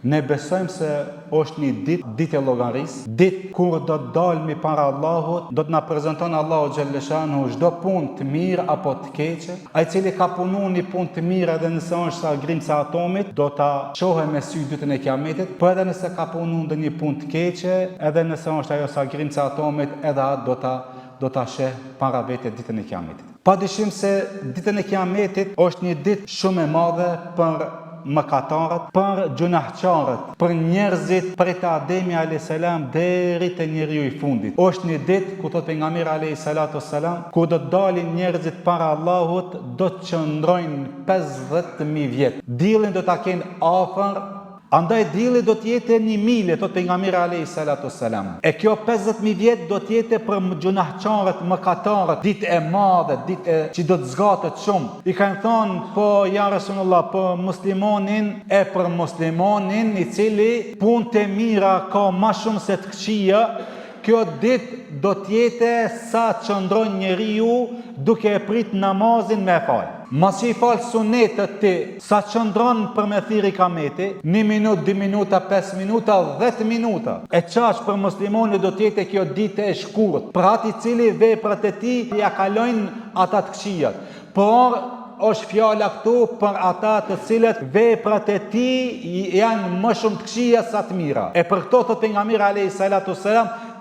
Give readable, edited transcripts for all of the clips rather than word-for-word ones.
Ne besojmë se është një ditë e llogarisë, ditë kur do të dalmi para Allahut, do të na prezanton Allahu xhaleshanu çdo punë të mirë apo të keqe. Ai i cili ka punuar një punë të mirë edhe nëse është sa grimca atomit, do ta shohë me sy ditën e Kiametit, por edhe nëse ka punuar ndonjë punë të keqe, edhe nëse është ajo sa grimca atomit, edhe atë do ta sheh para vetë ditën e Kiametit. Padyshim se ditën e Kiametit është një ditë shumë e madhe për mëkatarët, për gjunahçarët, për njerëzit prej te Ademi a.s. deri te njeriu i fundit. Është një ditë ku thot pejgamberi a.s. ku do të dalin njerëzit para Allahut, do të qëndrojnë 50.000 vjet. Diellin do ta kenë afër. Andaj dielli do të jetë 1 milë, thot pejgamberi a.s. E kjo 50.000 vjet do të jetë për gjunahçarët, mëkatarët, ditë e madhe, ditë që do të zgatet shumë. I kanë thonë, po ja Rasulullah, po muslimonin e për muslimonin i cili punët e mira ka më shumë se të këqija, kjo ditë do të jetë sa qëndron njeriu duke e prit namazin me fal. Mas që i falë sunetet ti, sa qëndron për me thiri kameti, 1 minutë, 2 minuta, 5 minuta, 10 minuta. E qash për muslimoni do tjetë kjo ditë e shkurt, për ati cili veprat e ti ja kalojnë ata të këqijat. Por është fjala këtu për ata të cilët veprat e ti janë më shumë të këqija sa të mira. E për këto thot pejgamberi a.s.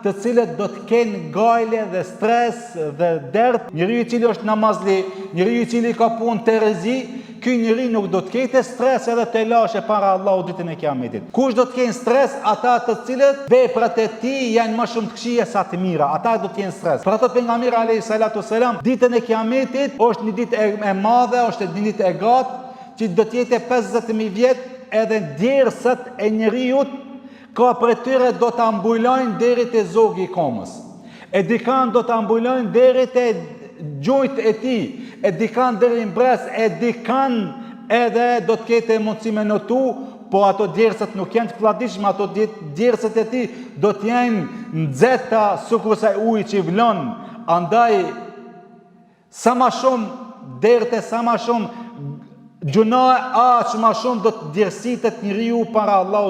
të cilët do të kenë gajle dhe stres dhe dert, njeriu i cili është namazli, njeriu i cili ka punë të rrezi, ky njeri nuk do të ketë stres edhe të lashe para Allahut ditën e Kiametit. Kush do të kenë stres? Ata të cilët veprat e tij janë më shumë të këqija sa të mira, ata do të kenë stres. Për ato pejgamberi a.s. ditën e Kiametit është një ditë e madhe, është një ditë e gatë, që do të jetë 50.000 vjet, edhe djersat e njeriu ka për tyre do të ambulojnë deri te zogi i komës. E dikan do të ambulojnë deri te gjujt e ti, e dikan deri në bres, e dikan edhe do të kete mundësi me notu, po ato djersat nuk janë të fladishme, ato djersat e ti do të jenë nxehta sikur sa uji që vlon. Andaj sa më shumë derte, sa më shumë gjuna, aq më shumë do të djersitet njeriu para Allahut